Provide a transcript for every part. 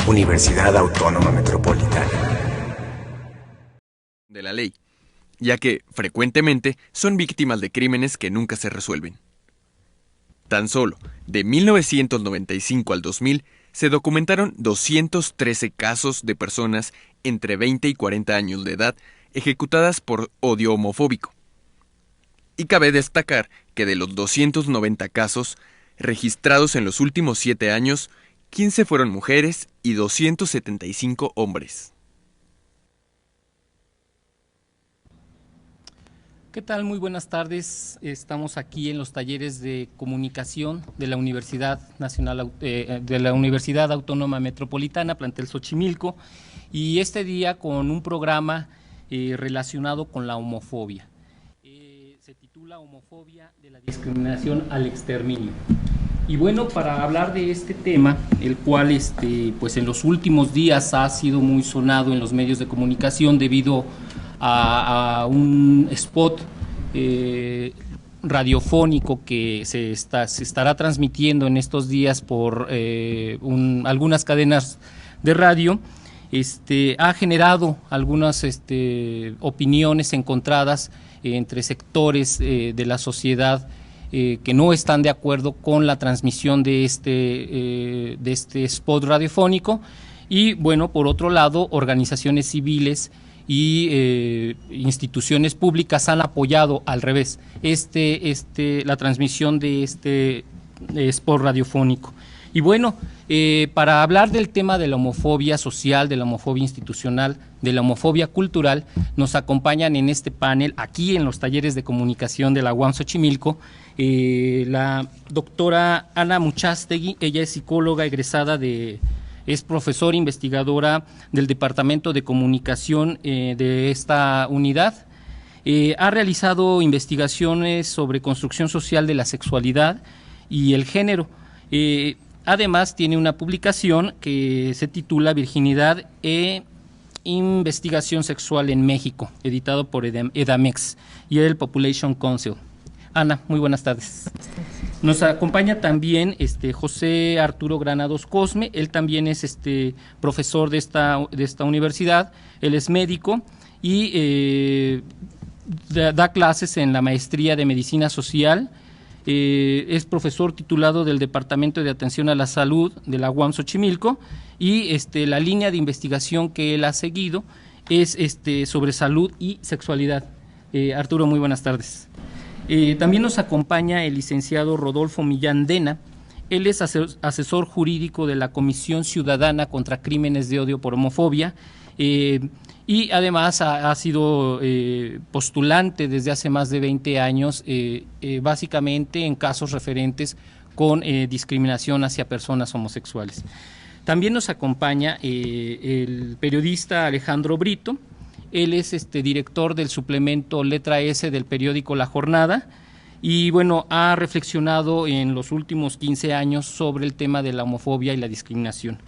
Universidad Autónoma Metropolitana. De la ley, ya que frecuentemente son víctimas de crímenes que nunca se resuelven. Tan solo de 1995 al 2000 se documentaron 213 casos de personas entre 20 y 40 años de edad ejecutadas por odio homofóbico. Y cabe destacar que de los 290 casos registrados en los últimos 7 años, 15 fueron mujeres y 275 hombres. ¿Qué tal? Muy buenas tardes. Estamos aquí en los talleres de comunicación de la Universidad Autónoma Metropolitana, plantel Xochimilco, y este día con un programa relacionado con la homofobia. Se titula Homofobia de la discriminación al exterminio. Y bueno, para hablar de este tema, el cual pues en los últimos días ha sido muy sonado en los medios de comunicación debido a un spot radiofónico que se estará transmitiendo en estos días por algunas cadenas de radio, ha generado algunas opiniones encontradas entre sectores de la sociedad que no están de acuerdo con la transmisión de este spot radiofónico, y bueno, por otro lado, organizaciones civiles y instituciones públicas han apoyado al revés la transmisión de este spot radiofónico. Y bueno, para hablar del tema de la homofobia social, de la homofobia institucional, de la homofobia cultural, nos acompañan en este panel, aquí en los talleres de comunicación de la UAM Xochimilco, la doctora Ana Muchastegui. Ella es psicóloga egresada es profesora investigadora del Departamento de Comunicación de esta unidad. Ha realizado investigaciones sobre construcción social de la sexualidad y el género. Además, tiene una publicación que se titula Virginidad e Investigación Sexual en México, editado por EDAMEX y el Population Council. Ana, muy buenas tardes. Nos acompaña también José Arturo Granados Cosme. Él también es profesor de esta universidad. Él es médico y da clases en la maestría de Medicina Social. Es profesor titulado del Departamento de Atención a la Salud de la UAM Xochimilco, y la línea de investigación que él ha seguido es sobre salud y sexualidad. Arturo, muy buenas tardes. También nos acompaña el licenciado Rodolfo Millán Dena. Él es asesor jurídico de la Comisión Ciudadana contra Crímenes de Odio por Homofobia, y además ha sido postulante desde hace más de 20 años, básicamente en casos referentes con discriminación hacia personas homosexuales. También nos acompaña el periodista Alejandro Brito. Él es director del suplemento Letra S del periódico La Jornada, y bueno, ha reflexionado en los últimos 15 años sobre el tema de la homofobia y la discriminación.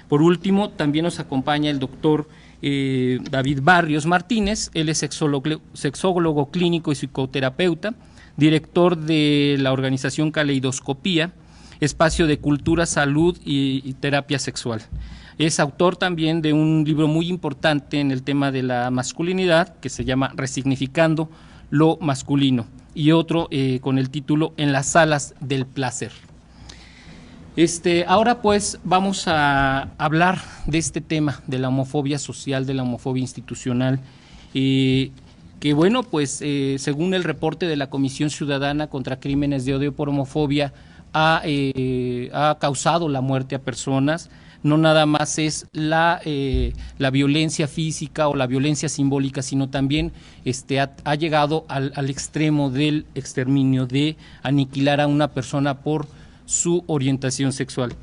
Por último, también nos acompaña el doctor David Barrios Martínez. Él es sexólogo clínico y psicoterapeuta, director de la organización Caleidoscopía, espacio de cultura, salud y terapia sexual. Es autor también de un libro muy importante en el tema de la masculinidad que se llama Resignificando lo masculino, y otro con el título En las salas del placer. Ahora pues vamos a hablar de este tema de la homofobia social, de la homofobia institucional, que bueno, pues según el reporte de la Comisión Ciudadana contra Crímenes de Odio por Homofobia, ha causado la muerte a personas. No nada más es la violencia física o la violencia simbólica, sino también ha llegado al extremo del exterminio, de aniquilar a una persona por su orientación sexual.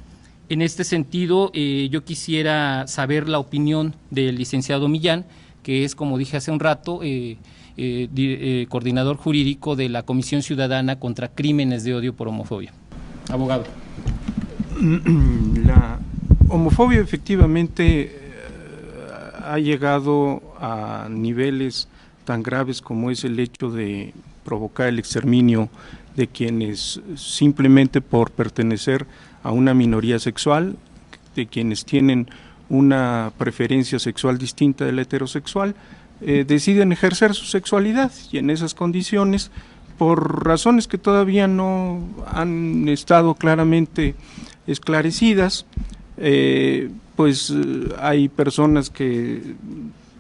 En este sentido, yo quisiera saber la opinión del licenciado Millán, que es, como dije hace un rato, coordinador jurídico de la Comisión Ciudadana contra Crímenes de Odio por Homofobia. Abogado. La homofobia efectivamente ha llegado a niveles tan graves como es el hecho de provocar el exterminio de quienes simplemente por pertenecer a una minoría sexual, de quienes tienen una preferencia sexual distinta de la heterosexual, deciden ejercer su sexualidad y en esas condiciones, por razones que todavía no han estado claramente esclarecidas, pues hay personas que,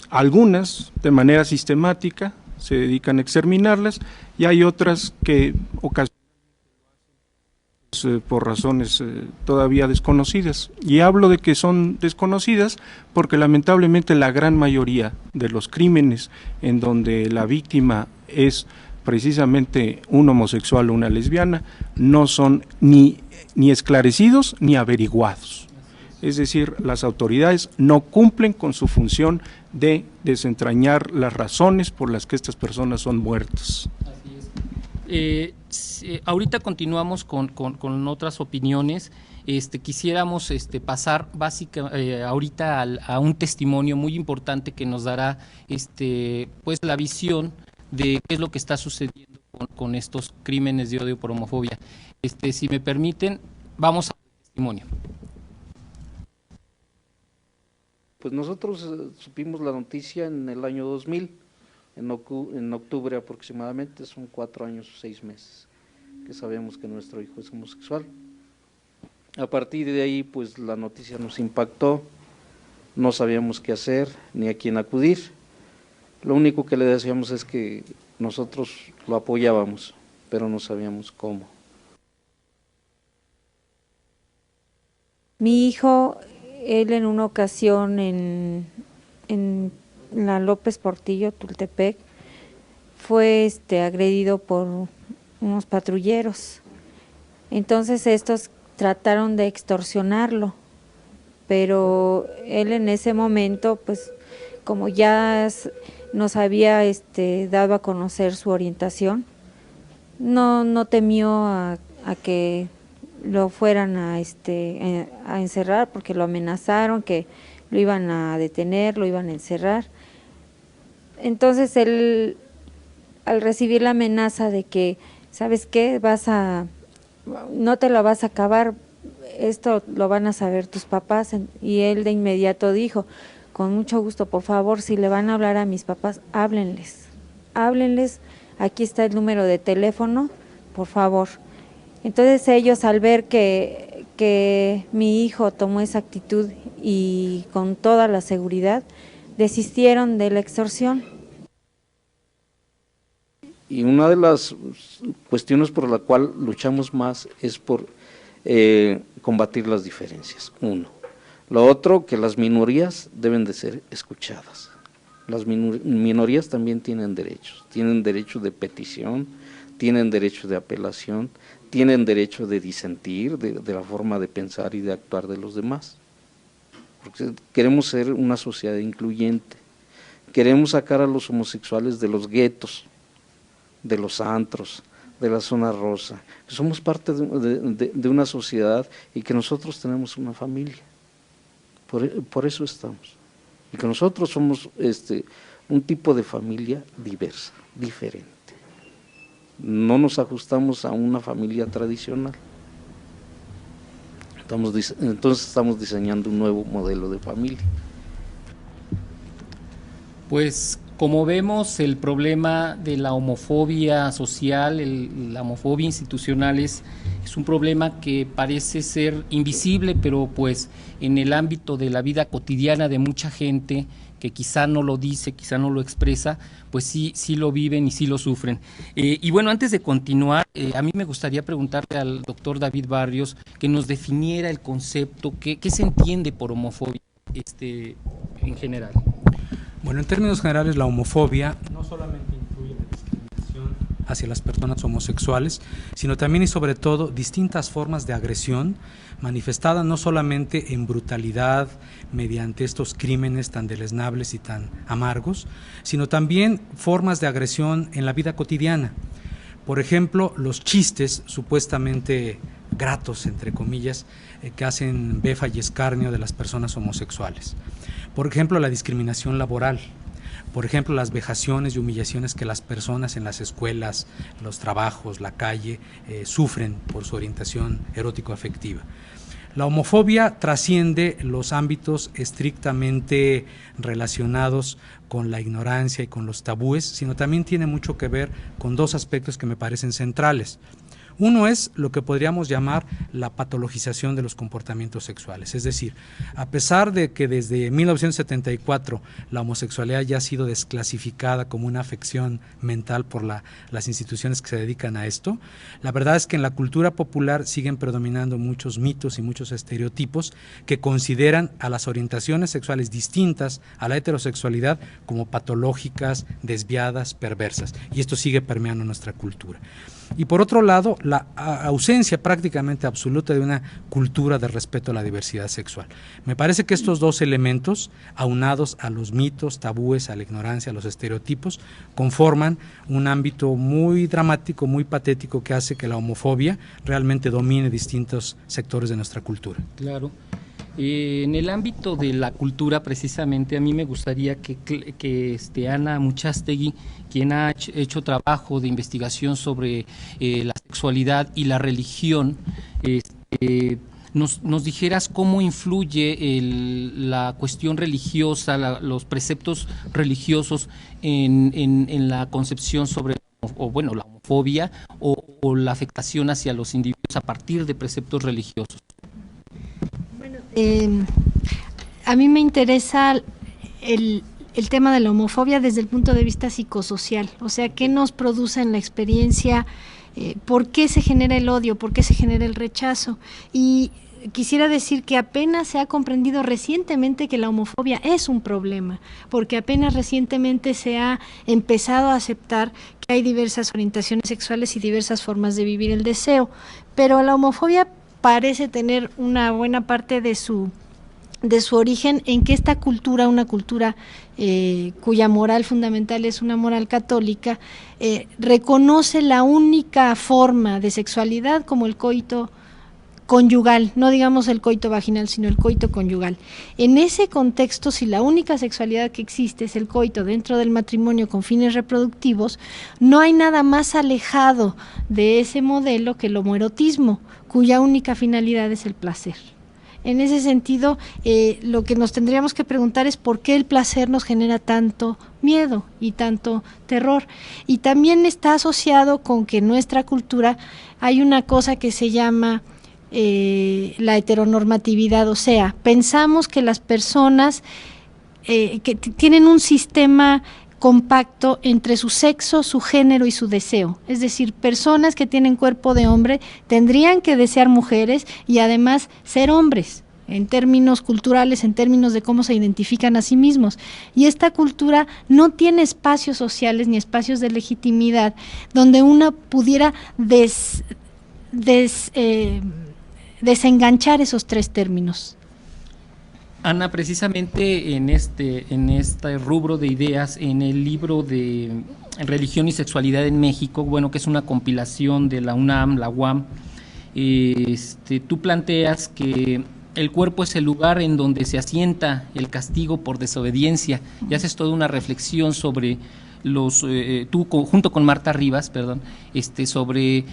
algunas de manera sistemática, se dedican a exterminarlas, y hay otras que ocasionalmente por razones todavía desconocidas. Y hablo de que son desconocidas porque lamentablemente la gran mayoría de los crímenes en donde la víctima es precisamente un homosexual o una lesbiana no son ni esclarecidos ni averiguados. Es decir, las autoridades no cumplen con su función de desentrañar las razones por las que estas personas son muertas. Así es. Ahorita continuamos con otras opiniones. Quisiéramos pasar ahorita a un testimonio muy importante que nos dará pues la visión de qué es lo que está sucediendo con estos crímenes de odio por homofobia. Si me permiten, vamos al testimonio. Pues nosotros supimos la noticia en el año 2000, en octubre aproximadamente, son 4 años o 6 meses que sabemos que nuestro hijo es homosexual. A partir de ahí, pues la noticia nos impactó, no sabíamos qué hacer ni a quién acudir. Lo único que le decíamos es que nosotros lo apoyábamos, pero no sabíamos cómo. Mi hijo, él en una ocasión en la López Portillo, Tultepec, fue agredido por unos patrulleros. Entonces estos trataron de extorsionarlo, pero él en ese momento, pues como ya nos había dado a conocer su orientación, no temió a que lo fueran a encerrar, porque lo amenazaron que lo iban a detener, lo iban a encerrar. Entonces él, al recibir la amenaza de que, ¿sabes qué? No te lo vas a acabar, esto lo van a saber tus papás, y él de inmediato dijo, con mucho gusto, por favor, si le van a hablar a mis papás, háblenles, aquí está el número de teléfono, por favor. Entonces ellos, al ver que mi hijo tomó esa actitud y con toda la seguridad, desistieron de la extorsión. Y una de las cuestiones por la cual luchamos más es por combatir las diferencias, uno. Lo otro, que las minorías deben de ser escuchadas. Las minorías también tienen derecho de petición, tienen derecho de apelación, tienen derecho de disentir de la forma de pensar y de actuar de los demás. Porque queremos ser una sociedad incluyente, queremos sacar a los homosexuales de los guetos, de los antros, de la zona rosa, que somos parte de una sociedad y que nosotros tenemos una familia, por eso estamos, y que nosotros somos un tipo de familia diversa, diferente. No nos ajustamos a una familia tradicional. Entonces estamos diseñando un nuevo modelo de familia. Pues como vemos, el problema de la homofobia social, la homofobia institucional es un problema que parece ser invisible, pero pues en el ámbito de la vida cotidiana de mucha gente que quizá no lo dice, quizá no lo expresa, pues sí lo viven y sí lo sufren. Y bueno, antes de continuar, a mí me gustaría preguntarle al doctor David Barrios que nos definiera el concepto, qué se entiende por homofobia en general. Bueno, en términos generales, la homofobia no solamente incluye la discriminación hacia las personas homosexuales, sino también y sobre todo distintas formas de agresión manifestada no solamente en brutalidad mediante estos crímenes tan deleznables y tan amargos, sino también formas de agresión en la vida cotidiana. Por ejemplo, los chistes supuestamente gratos, entre comillas, que hacen befa y escarnio de las personas homosexuales. Por ejemplo, la discriminación laboral. Por ejemplo, las vejaciones y humillaciones que las personas en las escuelas, los trabajos, la calle, sufren por su orientación erótico-afectiva. La homofobia trasciende los ámbitos estrictamente relacionados con la ignorancia y con los tabúes, sino también tiene mucho que ver con dos aspectos que me parecen centrales. Uno es lo que podríamos llamar la patologización de los comportamientos sexuales, es decir, a pesar de que desde 1974 la homosexualidad ya ha sido desclasificada como una afección mental por las instituciones que se dedican a esto, la verdad es que en la cultura popular siguen predominando muchos mitos y muchos estereotipos que consideran a las orientaciones sexuales distintas a la heterosexualidad como patológicas, desviadas, perversas, y esto sigue permeando nuestra cultura. Y por otro lado, la ausencia prácticamente absoluta de una cultura de respeto a la diversidad sexual. Me parece que estos dos elementos, aunados a los mitos, tabúes, a la ignorancia, a los estereotipos, conforman un ámbito muy dramático, muy patético, que hace que la homofobia realmente domine distintos sectores de nuestra cultura. Claro. En el ámbito de la cultura, precisamente, a mí me gustaría que Ana Muchastegui, quien ha hecho trabajo de investigación sobre la sexualidad y la religión, nos dijeras cómo influye la cuestión religiosa, los preceptos religiosos en la concepción sobre la homofobia o la afectación hacia los individuos a partir de preceptos religiosos. A mí me interesa el tema de la homofobia desde el punto de vista psicosocial, o sea, qué nos produce en la experiencia, por qué se genera el odio, por qué se genera el rechazo. Y quisiera decir que apenas se ha comprendido recientemente que la homofobia es un problema, porque apenas recientemente se ha empezado a aceptar que hay diversas orientaciones sexuales y diversas formas de vivir el deseo, pero la homofobia parece tener una buena parte de su origen en que esta cultura, una cultura cuya moral fundamental es una moral católica, reconoce la única forma de sexualidad como el coito conyugal, no digamos el coito vaginal, sino el coito conyugal. En ese contexto, si la única sexualidad que existe es el coito dentro del matrimonio con fines reproductivos, no hay nada más alejado de ese modelo que el homoerotismo, cuya única finalidad es el placer. En ese sentido, lo que nos tendríamos que preguntar es por qué el placer nos genera tanto miedo y tanto terror. Y también está asociado con que en nuestra cultura hay una cosa que se llama la heteronormatividad, o sea, pensamos que las personas que tienen un sistema compacto entre su sexo, su género y su deseo, es decir, personas que tienen cuerpo de hombre tendrían que desear mujeres y además ser hombres, en términos culturales, en términos de cómo se identifican a sí mismos, y esta cultura no tiene espacios sociales ni espacios de legitimidad donde una pudiera desenganchar esos tres términos. Ana, precisamente en este rubro de ideas, en el libro de Religión y Sexualidad en México, que es una compilación de la UNAM, la UAM, tú planteas que el cuerpo es el lugar en donde se asienta el castigo por desobediencia, y haces toda una reflexión sobre tú junto con Marta Rivas, sobre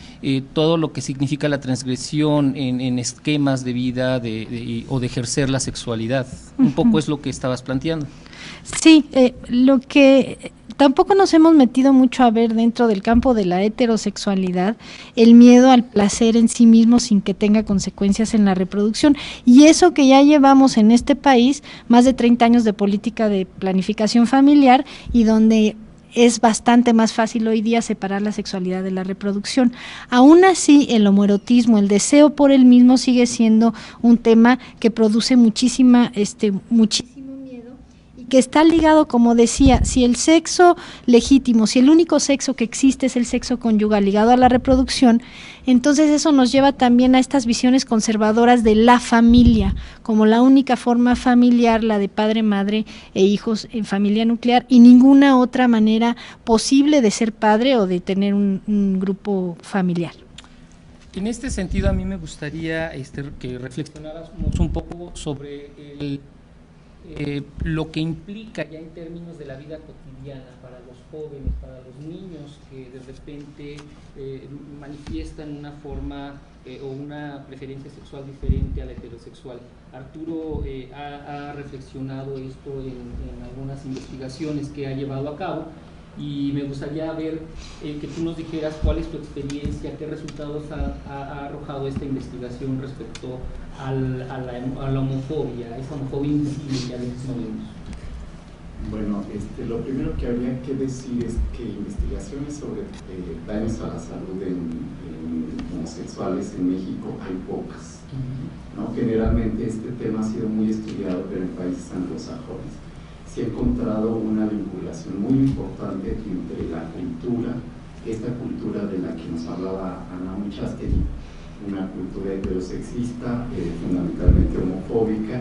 todo lo que significa la transgresión en esquemas de vida o de ejercer la sexualidad. Un poco es lo que estabas planteando. Sí, lo que tampoco nos hemos metido mucho a ver dentro del campo de la heterosexualidad, el miedo al placer en sí mismo sin que tenga consecuencias en la reproducción. Y eso que ya llevamos en este país, más de 30 años de política de planificación familiar, y donde es bastante más fácil hoy día separar la sexualidad de la reproducción. Aún así, el homoerotismo, el deseo por el mismo, sigue siendo un tema que produce muchísimo miedo, y que está ligado, como decía, si el sexo legítimo, si el único sexo que existe es el sexo conyugal ligado a la reproducción, entonces eso nos lleva también a estas visiones conservadoras de la familia, como la única forma familiar, la de padre, madre e hijos en familia nuclear, y ninguna otra manera posible de ser padre o de tener un grupo familiar. En este sentido, a mí me gustaría que reflexionáramos un poco sobre lo que implica ya en términos de la vida cotidiana para los jóvenes, para los niños que de repente manifiestan una forma o una preferencia sexual diferente a la heterosexual. Arturo ha reflexionado esto en algunas investigaciones que ha llevado a cabo, y me gustaría ver que tú nos dijeras cuál es tu experiencia, qué resultados ha arrojado esta investigación respecto a la homofobia, esa homofobia invisible que a veces no vemos. Bueno, lo primero que habría que decir es que investigaciones sobre daños a la salud en homosexuales en México hay pocas, ¿no? Generalmente este tema ha sido muy estudiado, pero en países anglosajones se ha encontrado una vinculación muy importante entre la cultura, esta cultura de la que nos hablaba Ana Muchastegui, una cultura heterosexista, fundamentalmente homofóbica.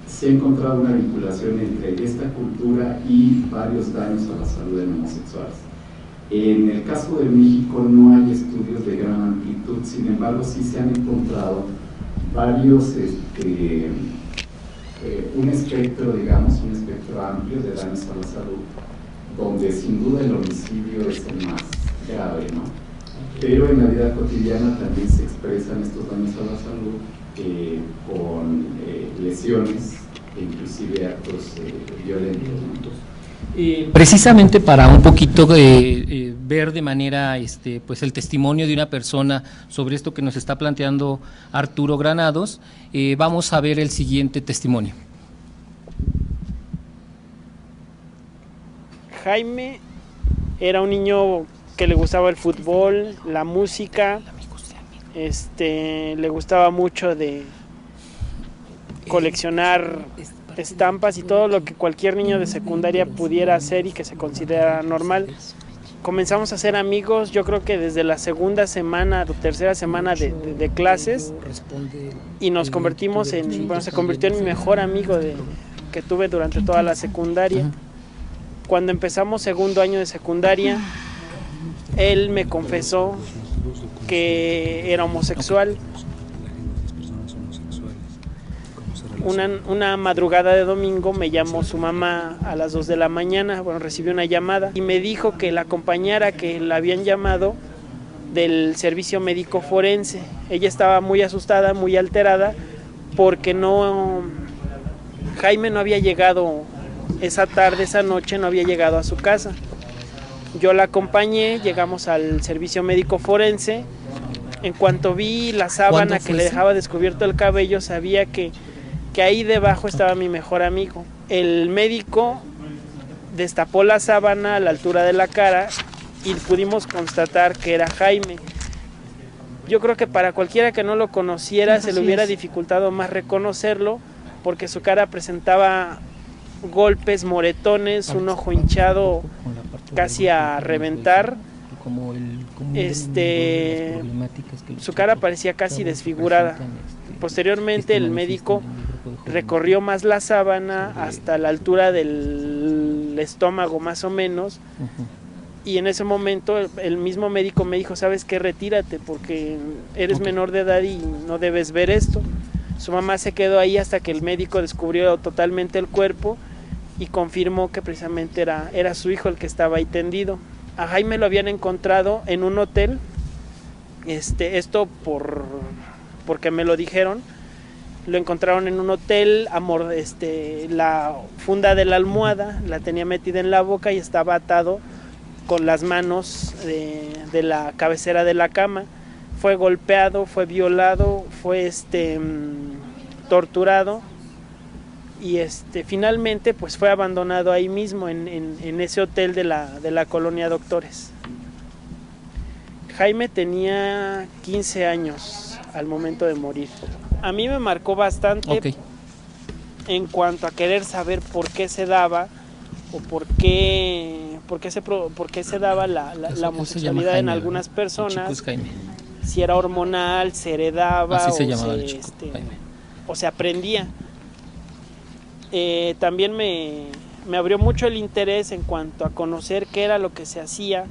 Se ha encontrado una vinculación entre esta cultura y varios daños a la salud en homosexuales. En el caso de México no hay estudios de gran amplitud, sin embargo sí se han encontrado varios, un espectro, digamos, un espectro amplio de daños a la salud, donde sin duda el homicidio es el más grave, ¿no? Pero en la vida cotidiana también se expresan estos daños a la salud con lesiones e inclusive actos violentos, ¿no? Precisamente para un poquito ver de manera pues el testimonio de una persona sobre esto que nos está planteando Arturo Granados, vamos a ver el siguiente testimonio. Jaime era un niño que le gustaba el fútbol, la música, le gustaba mucho de coleccionar estampas y todo lo que cualquier niño de secundaria pudiera hacer y que se considera normal. Comenzamos a ser amigos, yo creo que desde la segunda semana o tercera semana de clases, y nos convertimos en, bueno, se convirtió en mi mejor amigo que tuve durante toda la secundaria. Cuando empezamos segundo año de secundaria, él me confesó que era homosexual. Una madrugada de domingo me llamó su mamá a las 2 de la mañana, bueno, recibí una llamada y me dijo que la acompañara, que la habían llamado del servicio médico forense. Ella estaba muy asustada, muy alterada, porque Jaime no había llegado esa tarde, esa noche, no había llegado a su casa. Yo la acompañé, llegamos al servicio médico forense. En cuanto vi la sábana que le dejaba descubierto el cabello, sabía que ahí debajo estaba mi mejor amigo. El médico destapó la sábana a la altura de la cara y pudimos constatar que era Jaime. Yo creo que para cualquiera que no lo conociera se le hubiera dificultado más reconocerlo, porque su cara presentaba golpes, moretones, un ojo hinchado casi a reventar. Su cara parecía casi desfigurada. Posteriormente el médico recorrió más la sábana hasta la altura del estómago más o menos, y en ese momento el mismo médico me dijo: ¿sabes qué? Retírate porque eres menor de edad y no debes ver esto. Su mamá se quedó ahí hasta que el médico descubrió totalmente el cuerpo y confirmó que precisamente era su hijo el que estaba ahí tendido. A Jaime lo habían encontrado en un hotel, esto porque me lo dijeron. Lo encontraron en un hotel, la funda de la almohada la tenía metida en la boca y estaba atado con las manos de la cabecera de la cama. Fue golpeado, fue violado, fue torturado y finalmente pues fue abandonado ahí mismo en ese hotel de la colonia Doctores. Jaime tenía 15 años al momento de morir. A mí me marcó bastante en cuanto a querer saber por qué se daba o por qué se daba la homosexualidad en algunas personas, si era hormonal, se heredaba o se aprendía. También me abrió mucho el interés en cuanto a conocer qué era lo que se hacía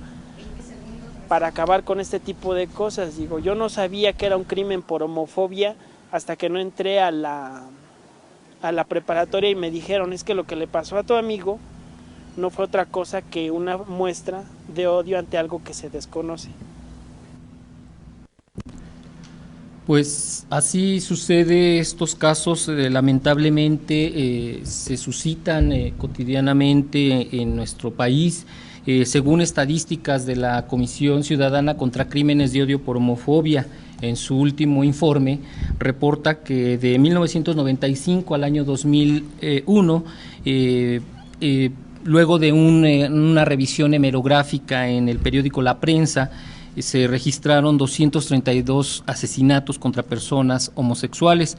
para acabar con este tipo de cosas. Yo no sabía que era un crimen por homofobia hasta que no entré a a la preparatoria y me dijeron, es que lo que le pasó a tu amigo no fue otra cosa que una muestra de odio ante algo que se desconoce. Pues así sucede, estos casos lamentablemente se suscitan cotidianamente en nuestro país. Según estadísticas de la Comisión Ciudadana contra Crímenes de Odio por Homofobia, en su último informe, reporta que de 1995 al año 2001, luego de una revisión hemerográfica en el periódico La Prensa, se registraron 232 asesinatos contra personas homosexuales.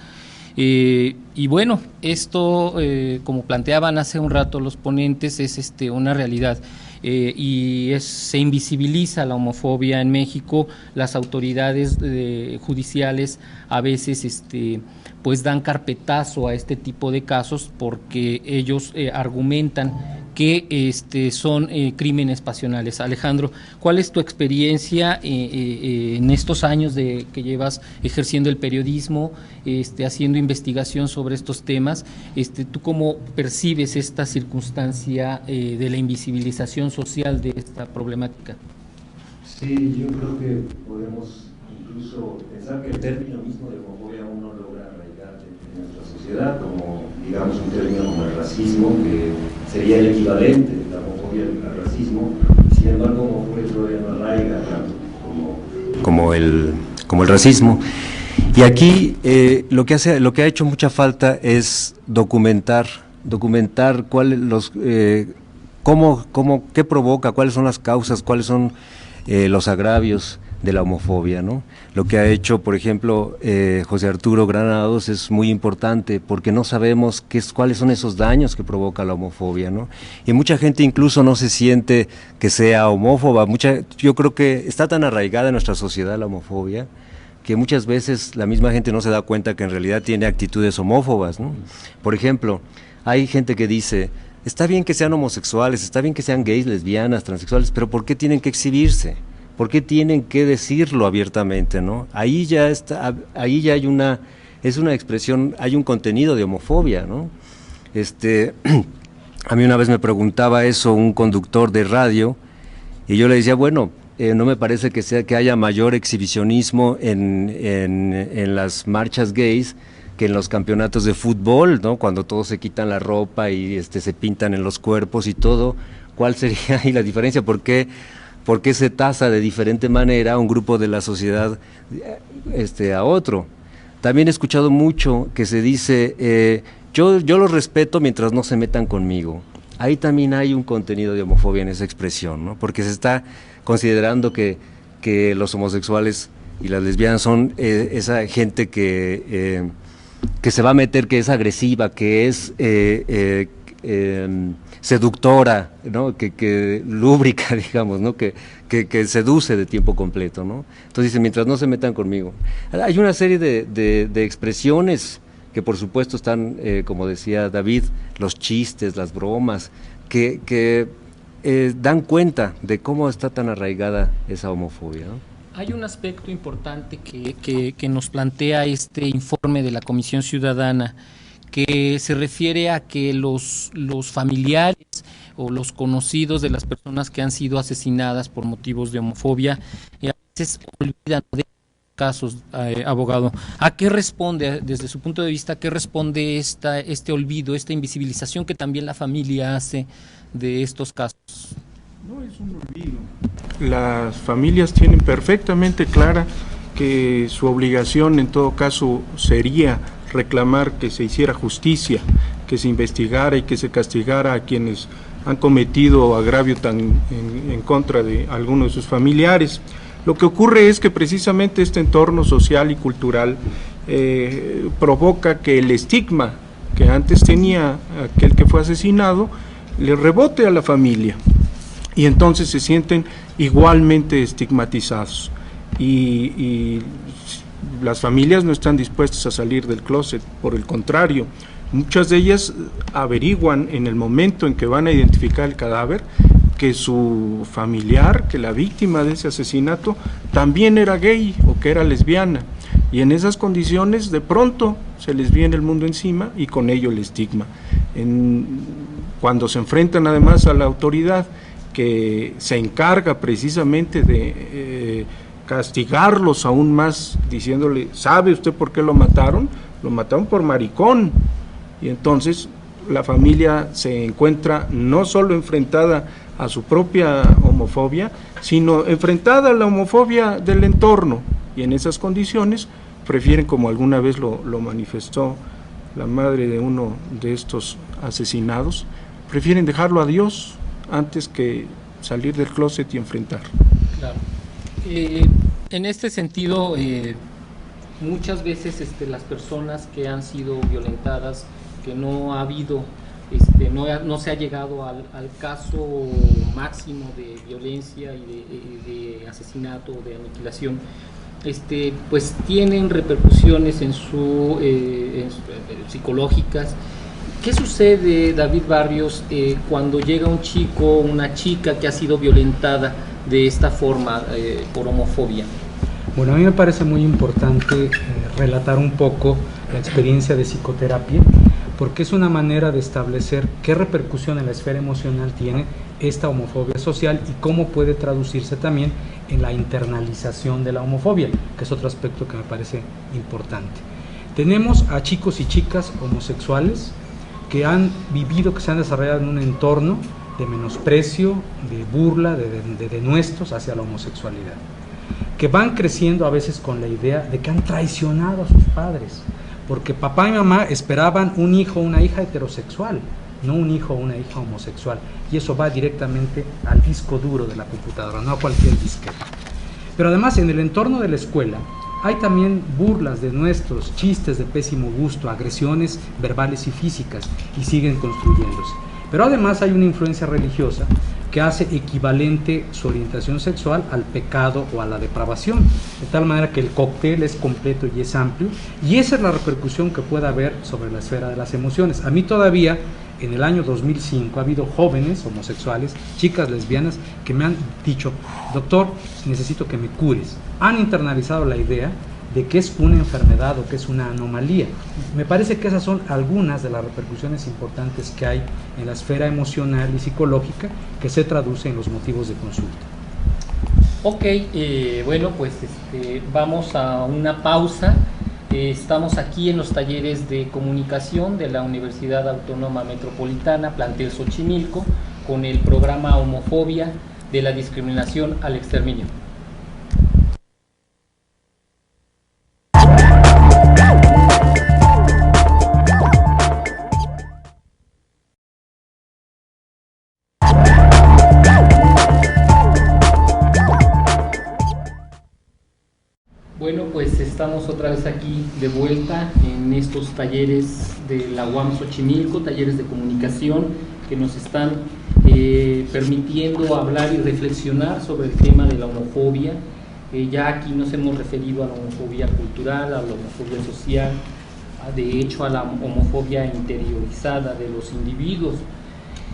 Y bueno, esto, como planteaban hace un rato los ponentes, es una realidad. Se invisibiliza la homofobia en México. Las autoridades judiciales a veces pues dan carpetazo a este tipo de casos porque ellos argumentan que son crímenes pasionales. Alejandro, ¿cuál es tu experiencia en estos años que llevas ejerciendo el periodismo, haciendo investigación sobre estos temas? ¿Tú cómo percibes esta circunstancia de la invisibilización social de esta problemática? Sí, yo creo que podemos incluso pensar que el término mismo de homofobia aún no logra arraigar en nuestra sociedad, como digamos un término como el racismo, que sería el equivalente de la homofobia al racismo. Sin embargo, homofobia todavía no arraiga tanto como el racismo. Y aquí lo que ha hecho mucha falta es documentar qué provoca, cuáles son las causas, cuáles son los agravios de la homofobia, ¿no? Lo que ha hecho, por ejemplo, José Arturo Granados es muy importante porque no sabemos cuáles son esos daños que provoca la homofobia, ¿no? Y mucha gente incluso no se siente que sea homófoba. Yo creo que está tan arraigada en nuestra sociedad la homofobia que muchas veces la misma gente no se da cuenta que en realidad tiene actitudes homófobas, ¿no? Por ejemplo, hay gente que dice, está bien que sean homosexuales, está bien que sean gays, lesbianas, transexuales, pero ¿por qué tienen que exhibirse? ¿Por qué tienen que decirlo abiertamente, no? Ahí ya hay una expresión, hay un contenido de homofobia, ¿no? A mí una vez me preguntaba eso un conductor de radio y yo le decía, bueno, no me parece que haya mayor exhibicionismo en las marchas gays que en los campeonatos de fútbol, ¿no? Cuando todos se quitan la ropa y se pintan en los cuerpos y todo. ¿Cuál sería ahí la diferencia? ¿Por qué se tasa de diferente manera a un grupo de la sociedad a otro? También he escuchado mucho que se dice, yo los respeto mientras no se metan conmigo. Ahí también hay un contenido de homofobia en esa expresión, ¿no? Porque se está considerando que los homosexuales y las lesbianas son esa gente que se va a meter, que es agresiva, que es seductora, ¿no? que lúbrica, digamos, ¿no? que seduce de tiempo completo, ¿no? Entonces dice, mientras no se metan conmigo. Hay una serie de expresiones que por supuesto están, como decía David, los chistes, las bromas, que dan cuenta de cómo está tan arraigada esa homofobia, ¿no? Hay un aspecto importante que nos plantea este informe de la Comisión Ciudadana, que se refiere a que los familiares o los conocidos de las personas que han sido asesinadas por motivos de homofobia a veces olvidan de casos, abogado. ¿A qué responde, desde su punto de vista, qué responde este olvido, esta invisibilización que también la familia hace de estos casos? No es un olvido. Las familias tienen perfectamente clara que su obligación en todo caso sería reclamar que se hiciera justicia, que se investigara y que se castigara a quienes han cometido agravio en contra de algunos de sus familiares. Lo que ocurre es que precisamente este entorno social y cultural provoca que el estigma que antes tenía aquel que fue asesinado le rebote a la familia y entonces se sienten igualmente estigmatizados y las familias no están dispuestas a salir del closet, por el contrario, muchas de ellas averiguan en el momento en que van a identificar el cadáver que su familiar, que la víctima de ese asesinato también era gay o que era lesbiana. Y en esas condiciones de pronto se les viene el mundo encima y con ello el estigma. Cuando se enfrentan además a la autoridad que se encarga precisamente de castigarlos aún más, diciéndole, ¿sabe usted por qué lo mataron? Lo mataron por maricón. Y entonces la familia se encuentra no solo enfrentada a su propia homofobia, sino enfrentada a la homofobia del entorno, y en esas condiciones prefieren, como alguna vez lo manifestó la madre de uno de estos asesinados, prefieren dejarlo a Dios antes que salir del closet y enfrentar. Claro. En este sentido, muchas veces las personas que han sido violentadas, que no ha habido, no se ha llegado al caso máximo de violencia y de asesinato, de aniquilación, pues tienen repercusiones en su psicológicas. ¿Qué sucede, David Barrios, cuando llega un chico o una chica que ha sido violentada de esta forma por homofobia? Bueno, a mí me parece muy importante relatar un poco la experiencia de psicoterapia, porque es una manera de establecer qué repercusión en la esfera emocional tiene esta homofobia social y cómo puede traducirse también en la internalización de la homofobia, que es otro aspecto que me parece importante. Tenemos a chicos y chicas homosexuales que han vivido, que se han desarrollado en un entorno de menosprecio, de burla, de denuestos hacia la homosexualidad, que van creciendo a veces con la idea de que han traicionado a sus padres, porque papá y mamá esperaban un hijo o una hija heterosexual, no un hijo o una hija homosexual, y eso va directamente al disco duro de la computadora, no a cualquier disquete. Pero además en el entorno de la escuela hay también burlas, denuestos, chistes de pésimo gusto, agresiones verbales y físicas, y siguen construyéndose. Pero además hay una influencia religiosa que hace equivalente su orientación sexual al pecado o a la depravación, de tal manera que el cóctel es completo y es amplio, y esa es la repercusión que puede haber sobre la esfera de las emociones. A mí todavía, en el año 2005, ha habido jóvenes homosexuales, chicas lesbianas, que me han dicho, doctor, necesito que me cures. Han internalizado la idea de que es una enfermedad o que es una anomalía. Me parece que esas son algunas de las repercusiones importantes que hay en la esfera emocional y psicológica que se traduce en los motivos de consulta. Ok, bueno, pues vamos a una pausa. Estamos aquí en los talleres de comunicación de la Universidad Autónoma Metropolitana, plantel Xochimilco, con el programa Homofobia, de la discriminación al exterminio. Bueno, pues estamos otra vez aquí de vuelta en estos talleres de la UAM Xochimilco, talleres de comunicación que nos están permitiendo hablar y reflexionar sobre el tema de la homofobia. Ya aquí nos hemos referido a la homofobia cultural, a la homofobia social, de hecho a la homofobia interiorizada de los individuos.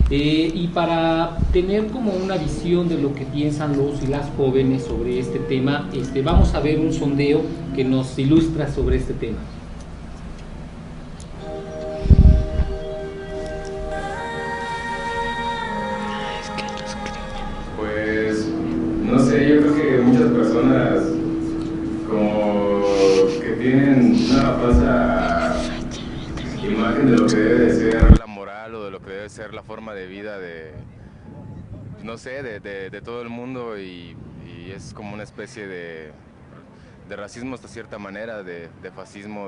Y para tener como una visión de lo que piensan los y las jóvenes sobre este tema, vamos a ver un sondeo que nos ilustra sobre este tema. Pues, no sé, yo creo que muchas personas como que tienen una falsa imagen de lo que debe de ser la moral o de lo que debe ser la forma de vida de, no sé, de todo el mundo, y es como una especie de racismo hasta cierta manera, de fascismo,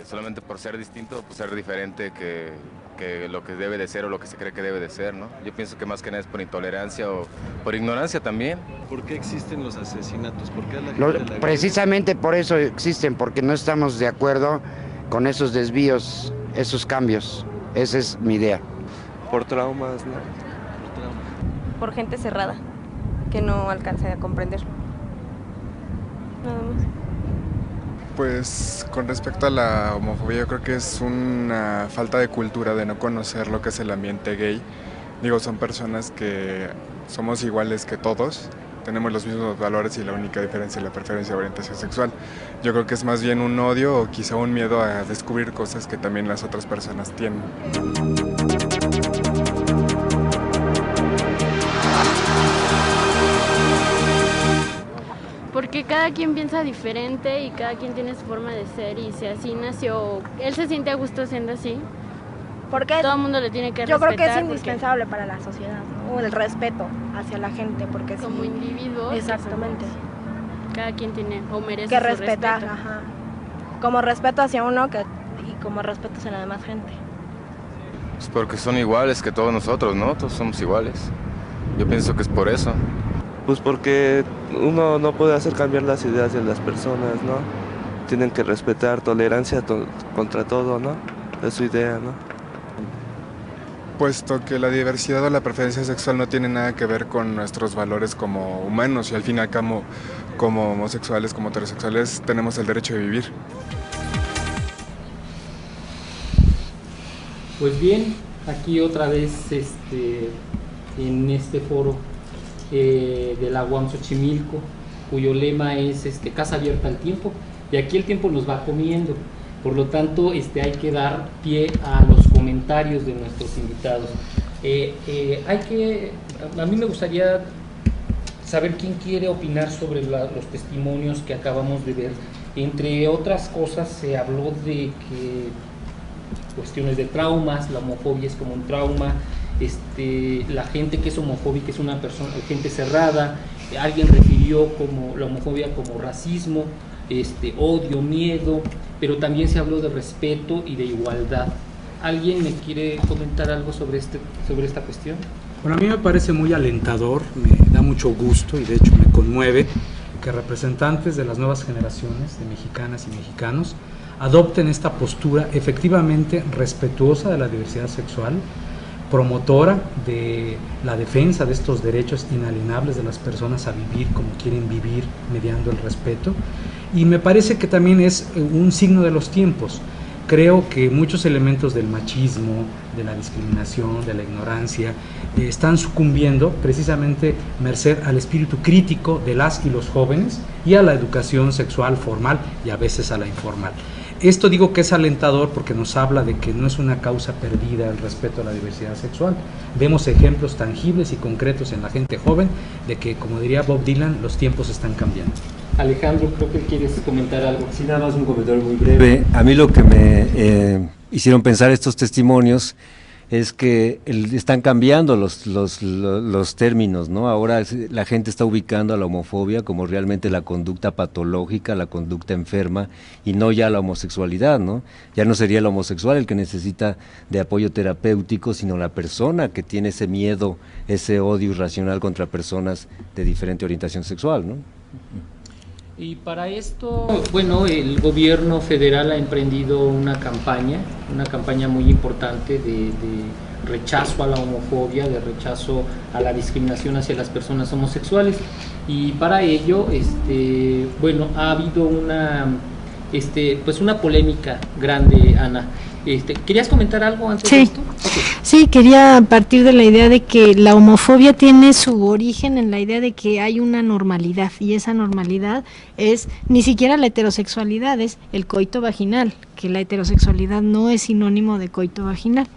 solamente por ser distinto, por ser diferente que lo que debe de ser o lo que se cree que debe de ser, ¿no? Yo pienso que más que nada es por intolerancia o por ignorancia también. ¿Por qué existen los asesinatos? ¿Por qué la gente precisamente por eso existen, porque no estamos de acuerdo con esos desvíos, esos cambios. Esa es mi idea. Por traumas, ¿no? Por gente cerrada, que no alcanza a comprender. Nada más. Pues con respecto a la homofobia, yo creo que es una falta de cultura, de no conocer lo que es el ambiente gay. Digo, son personas que somos iguales que todos, tenemos los mismos valores y la única diferencia es la preferencia de orientación sexual. Yo creo que es más bien un odio o quizá un miedo a descubrir cosas que también las otras personas tienen. Porque cada quien piensa diferente y cada quien tiene su forma de ser y si así nació, él se siente a gusto siendo así. Porque todo el mundo le tiene que respetar. Yo creo que es indispensable para la sociedad, ¿no? El respeto hacia la gente, porque como individuos. Exactamente. Cada quien tiene o merece que su respetar, respeto. Ajá. Como respeto hacia uno y como respeto hacia la demás gente. Pues porque son iguales que todos nosotros, ¿no? Todos somos iguales. Yo pienso que es por eso. Pues porque uno no puede hacer cambiar las ideas de las personas, ¿no? Tienen que respetar, tolerancia contra todo, ¿no? Es su idea, ¿no? Puesto que la diversidad o la preferencia sexual no tiene nada que ver con nuestros valores como humanos y al fin y al cabo como homosexuales, como heterosexuales, tenemos el derecho de vivir. Pues bien, aquí otra vez en este foro de la UAM Xochimilco, cuyo lema es Casa Abierta al Tiempo, y aquí el tiempo nos va comiendo, por lo tanto hay que dar pie a los comentarios de nuestros invitados. A mí me gustaría saber quién quiere opinar sobre los testimonios que acabamos de ver. Entre otras cosas se habló de que cuestiones de traumas, la homofobia es como un trauma, la gente que es homofóbica es una persona, gente cerrada, alguien refirió como la homofobia como racismo, odio, miedo, pero también se habló de respeto y de igualdad. ¿Alguien me quiere comentar algo sobre esta cuestión? Bueno, a mí me parece muy alentador, me da mucho gusto y de hecho me conmueve que representantes de las nuevas generaciones de mexicanas y mexicanos adopten esta postura efectivamente respetuosa de la diversidad sexual, promotora de la defensa de estos derechos inalienables de las personas a vivir como quieren vivir mediando el respeto, y me parece que también es un signo de los tiempos. Creo que muchos elementos del machismo, de la discriminación, de la ignorancia, están sucumbiendo precisamente merced al espíritu crítico de las y los jóvenes y a la educación sexual formal y a veces a la informal. Esto digo que es alentador porque nos habla de que no es una causa perdida el respeto a la diversidad sexual. Vemos ejemplos tangibles y concretos en la gente joven de que, como diría Bob Dylan, los tiempos están cambiando. Alejandro, creo que quieres comentar algo. Sí, nada más un comentario muy breve. A mí lo que me hicieron pensar estos testimonios es que están cambiando los términos, ¿no? Ahora la gente está ubicando a la homofobia como realmente la conducta patológica, la conducta enferma, y no ya la homosexualidad, ¿no? Ya no sería el homosexual el que necesita de apoyo terapéutico, sino la persona que tiene ese miedo, ese odio irracional contra personas de diferente orientación sexual, ¿no? Y para esto, bueno, el gobierno federal ha emprendido una campaña muy importante de rechazo a la homofobia, de rechazo a la discriminación hacia las personas homosexuales, y para ello, bueno, ha habido una polémica grande, Ana. ¿Querías comentar algo antes de esto? Okay. Sí, quería partir de la idea de que la homofobia tiene su origen en la idea de que hay una normalidad, y esa normalidad es ni siquiera la heterosexualidad, es el coito vaginal, que la heterosexualidad no es sinónimo de coito vaginal.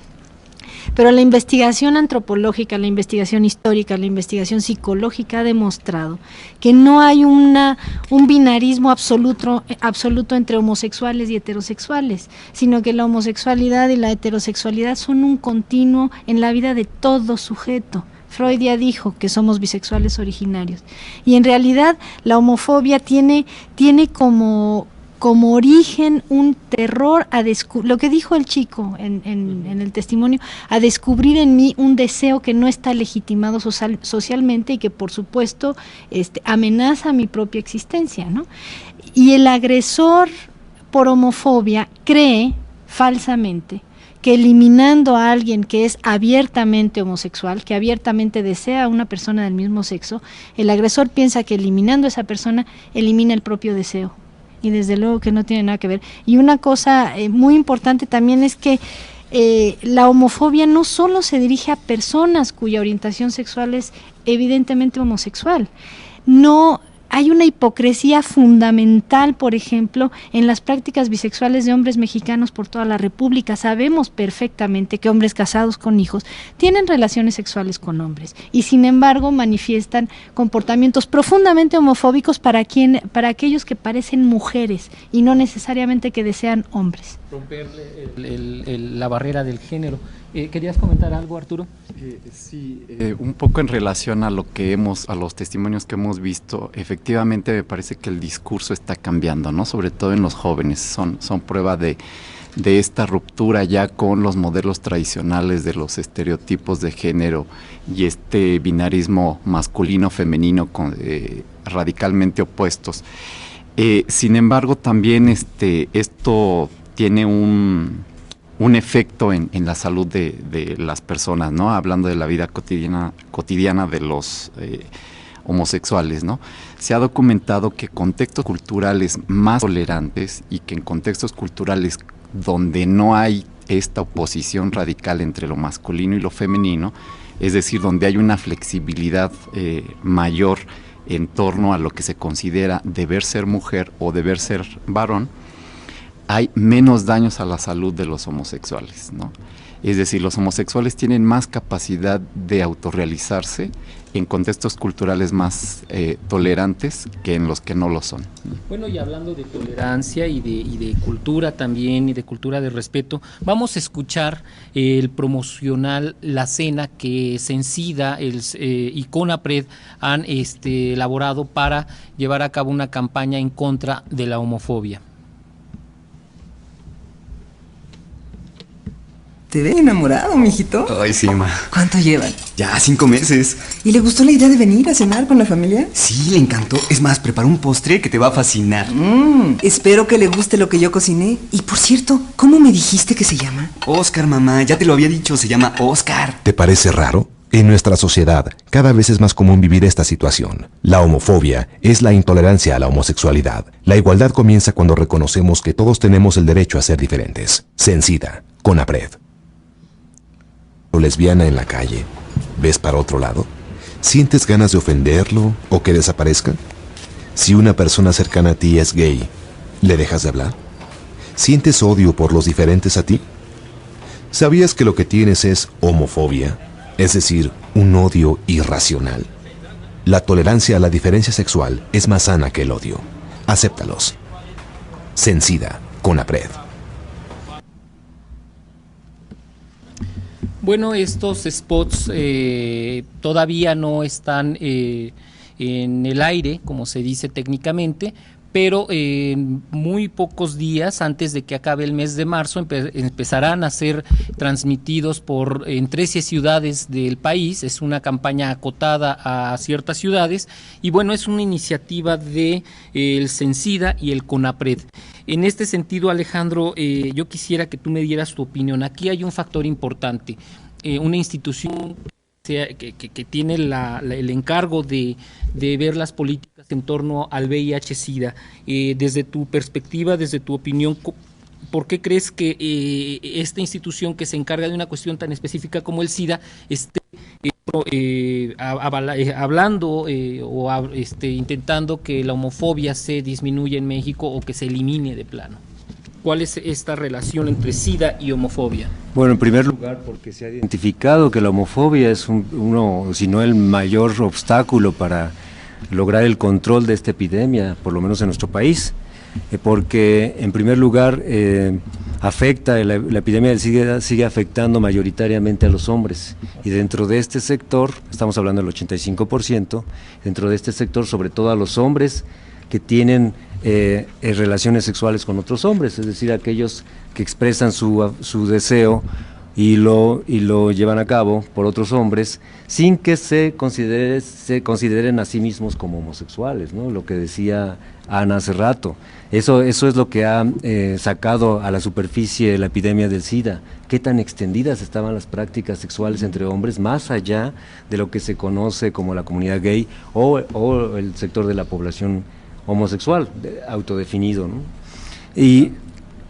Pero la investigación antropológica, la investigación histórica, la investigación psicológica ha demostrado que no hay un binarismo absoluto entre homosexuales y heterosexuales, sino que la homosexualidad y la heterosexualidad son un continuo en la vida de todo sujeto. Freud ya dijo que somos bisexuales originarios, y en realidad la homofobia tiene como origen un terror a lo que dijo el chico en el testimonio, a descubrir en mí un deseo que no está legitimado socialmente y que por supuesto amenaza mi propia existencia, ¿no? Y el agresor por homofobia cree falsamente que eliminando a alguien que es abiertamente homosexual, que abiertamente desea a una persona del mismo sexo, el agresor piensa que eliminando a esa persona elimina el propio deseo. Y desde luego que no tiene nada que ver. Y una cosa muy importante también es que la homofobia no solo se dirige a personas cuya orientación sexual es evidentemente homosexual. no hay una hipocresía fundamental, por ejemplo, en las prácticas bisexuales de hombres mexicanos por toda la República. Sabemos perfectamente que hombres casados con hijos tienen relaciones sexuales con hombres y sin embargo manifiestan comportamientos profundamente homofóbicos para aquellos que parecen mujeres y no necesariamente que desean hombres. Romperle la barrera del género. ¿Querías comentar algo, Arturo? Sí, un poco en relación a los testimonios que hemos visto, efectivamente me parece que el discurso está cambiando, ¿no? Sobre todo en los jóvenes, son prueba de esta ruptura ya con los modelos tradicionales de los estereotipos de género y este binarismo masculino-femenino radicalmente opuestos. Sin embargo, también esto tiene un efecto en la salud de las personas, ¿no? Hablando de la vida cotidiana de los homosexuales, ¿no? Se ha documentado que contextos culturales más tolerantes y que en contextos culturales donde no hay esta oposición radical entre lo masculino y lo femenino, es decir, donde hay una flexibilidad mayor en torno a lo que se considera deber ser mujer o deber ser varón, hay menos daños a la salud de los homosexuales, ¿no? Es decir, los homosexuales tienen más capacidad de autorrealizarse en contextos culturales más tolerantes que en los que no lo son. Bueno, y hablando de tolerancia y de cultura también, y de cultura de respeto, vamos a escuchar el promocional La Cena que Sencida y CONAPRED han elaborado para llevar a cabo una campaña en contra de la homofobia. Te ve enamorado, mijito. Ay, sí, ma. ¿Cuánto llevan? Ya 5 meses. ¿Y le gustó la idea de venir a cenar con la familia? Sí, le encantó. Es más, preparó un postre que te va a fascinar. Espero que le guste lo que yo cociné. Y por cierto, ¿cómo me dijiste que se llama? Oscar, mamá. Ya te lo había dicho, se llama Oscar. ¿Te parece raro? En nuestra sociedad, cada vez es más común vivir esta situación. La homofobia es la intolerancia a la homosexualidad. La igualdad comienza cuando reconocemos que todos tenemos el derecho a ser diferentes. Sencida, CONAPRED. Lesbiana en la calle, ¿ves para otro lado? ¿Sientes ganas de ofenderlo o que desaparezca? Si una persona cercana a ti es gay, ¿le dejas de hablar? ¿Sientes odio por los diferentes a ti? ¿Sabías que lo que tienes es homofobia? Es decir, un odio irracional. La tolerancia a la diferencia sexual es más sana que el odio. Acéptalos. Sencida, CONAPRED. Bueno, estos spots todavía no están en el aire, como se dice técnicamente, pero en muy pocos días antes de que acabe el mes de marzo empezarán a ser transmitidos en 13 ciudades del país. Es una campaña acotada a ciertas ciudades y bueno, es una iniciativa de el Sencida y el CONAPRED. En este sentido, Alejandro, yo quisiera que tú me dieras tu opinión. Aquí hay un factor importante, una institución que tiene el encargo de ver las políticas en torno al VIH-Sida. Desde tu perspectiva, desde tu opinión, ¿por qué crees que esta institución que se encarga de una cuestión tan específica como el SIDA esté hablando intentando que la homofobia se disminuya en México o que se elimine de plano? ¿Cuál es esta relación entre SIDA y homofobia? Bueno, en primer lugar, porque se ha identificado que la homofobia es uno, si no el mayor obstáculo para lograr el control de esta epidemia, por lo menos en nuestro país, porque en primer lugar afecta, la epidemia del SIDA sigue afectando mayoritariamente a los hombres, y dentro de este sector, estamos hablando del 85%, dentro de este sector sobre todo a los hombres que tienen relaciones sexuales con otros hombres, es decir, aquellos que expresan su deseo y lo llevan a cabo por otros hombres sin que se consideren a sí mismos como homosexuales, ¿no? Lo que decía Ana hace rato. Eso es lo que ha sacado a la superficie la epidemia del SIDA. Qué tan extendidas estaban las prácticas sexuales entre hombres, más allá de lo que se conoce como la comunidad gay o el sector de la población homosexual, autodefinido, ¿no? Y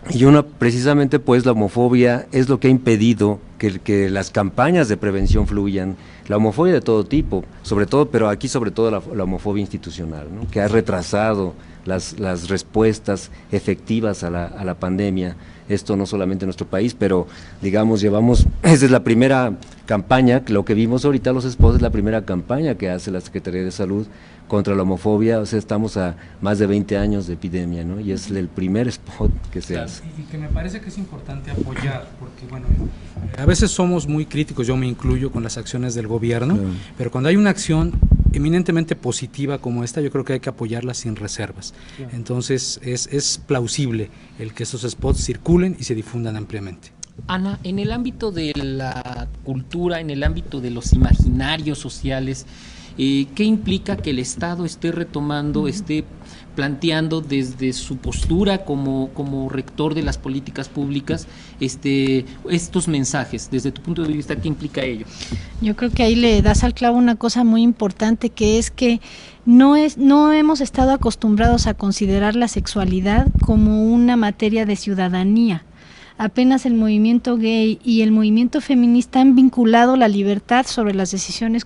Y precisamente pues la homofobia es lo que ha impedido que las campañas de prevención fluyan, la homofobia de todo tipo, sobre todo, pero aquí sobre todo la homofobia institucional, ¿no? Que ha retrasado las respuestas efectivas a la pandemia. Esto no solamente en nuestro país, pero digamos esa es la primera campaña, lo que vimos ahorita los spots es la primera campaña que hace la Secretaría de Salud contra la homofobia, o sea, estamos a más de 20 años de epidemia, ¿no? Y es el primer spot que se hace. Y que me parece que es importante apoyar, porque bueno, a veces somos muy críticos, yo me incluyo, con las acciones del gobierno, pero cuando hay una acción eminentemente positiva como esta, yo creo que hay que apoyarla sin reservas. Entonces es plausible el que esos spots circulen y se difundan ampliamente. Ana, en el ámbito de la cultura, en el ámbito de los imaginarios sociales, ¿qué implica que el Estado esté retomando, esté planteando desde su postura como rector de las políticas públicas estos mensajes? Desde tu punto de vista, ¿qué implica ello? Yo creo que ahí le das al clavo una cosa muy importante, que es que no hemos estado acostumbrados a considerar la sexualidad como una materia de ciudadanía. Apenas el movimiento gay y el movimiento feminista han vinculado la libertad sobre las decisiones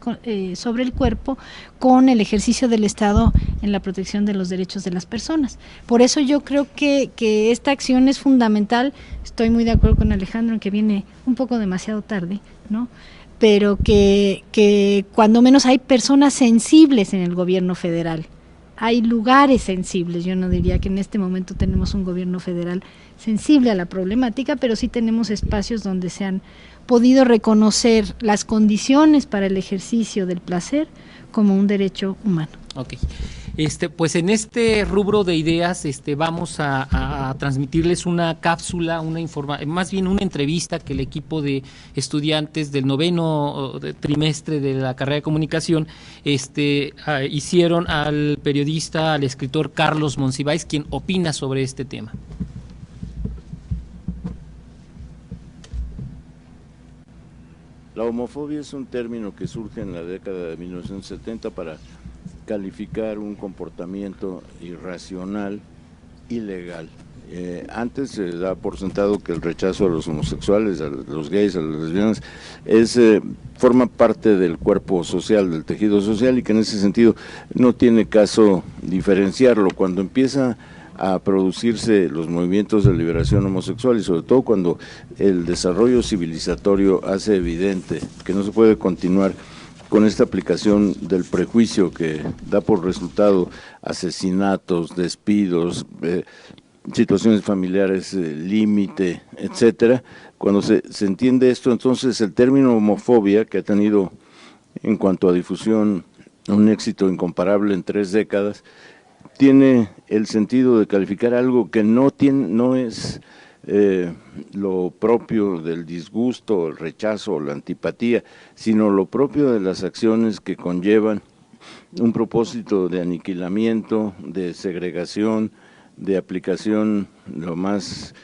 sobre el cuerpo con el ejercicio del Estado en la protección de los derechos de las personas. Por eso yo creo que esta acción es fundamental. Estoy muy de acuerdo con Alejandro en que viene un poco demasiado tarde, ¿no? Pero que cuando menos hay personas sensibles en el gobierno federal. Hay lugares sensibles, yo no diría que en este momento tenemos un gobierno federal sensible a la problemática, pero sí tenemos espacios donde se han podido reconocer las condiciones para el ejercicio del placer como un derecho humano. Ok. Pues en este rubro de ideas vamos a transmitirles una cápsula, más bien una entrevista que el equipo de estudiantes del 9º trimestre de la carrera de comunicación hicieron al periodista, al escritor Carlos Monsiváis, quien opina sobre este tema. La homofobia es un término que surge en la década de 1970 para calificar un comportamiento irracional, ilegal. Antes se da por sentado que el rechazo a los homosexuales, a los gays, a las lesbianas, forma parte del cuerpo social, del tejido social, y que en ese sentido no tiene caso diferenciarlo. Cuando empieza a producirse los movimientos de liberación homosexual y sobre todo cuando el desarrollo civilizatorio hace evidente que no se puede continuar con esta aplicación del prejuicio que da por resultado asesinatos, despidos, situaciones familiares límite, etcétera. Cuando se entiende esto, entonces el término homofobia, que ha tenido en cuanto a difusión un éxito incomparable en 3 décadas, tiene el sentido de calificar algo que no es lo propio del disgusto, el rechazo o la antipatía, sino lo propio de las acciones que conllevan un propósito de aniquilamiento, de segregación, de aplicación lo más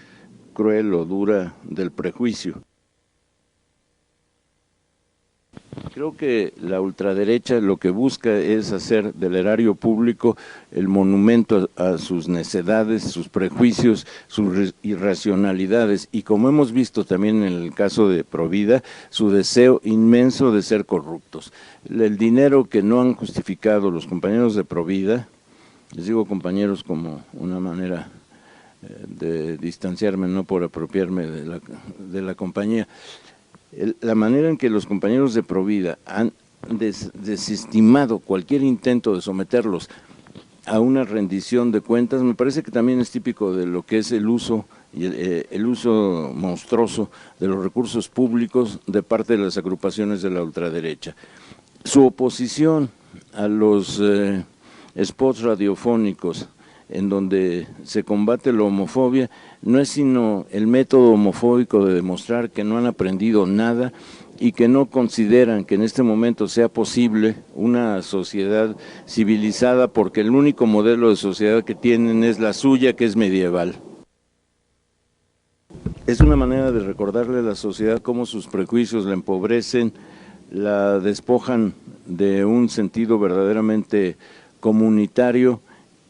cruel o dura del prejuicio. Creo que la ultraderecha lo que busca es hacer del erario público el monumento a sus necedades, sus prejuicios, sus irracionalidades, y como hemos visto también en el caso de Provida, su deseo inmenso de ser corruptos. El dinero que no han justificado los compañeros de Provida, les digo compañeros como una manera de distanciarme, no por apropiarme de la compañía, la manera en que los compañeros de Provida han desestimado cualquier intento de someterlos a una rendición de cuentas, me parece que también es típico de lo que es el uso monstruoso de los recursos públicos de parte de las agrupaciones de la ultraderecha. Su oposición a los spots radiofónicos en donde se combate la homofobia, no es sino el método homofóbico de demostrar que no han aprendido nada y que no consideran que en este momento sea posible una sociedad civilizada, porque el único modelo de sociedad que tienen es la suya, que es medieval. Es una manera de recordarle a la sociedad cómo sus prejuicios la empobrecen, la despojan de un sentido verdaderamente comunitario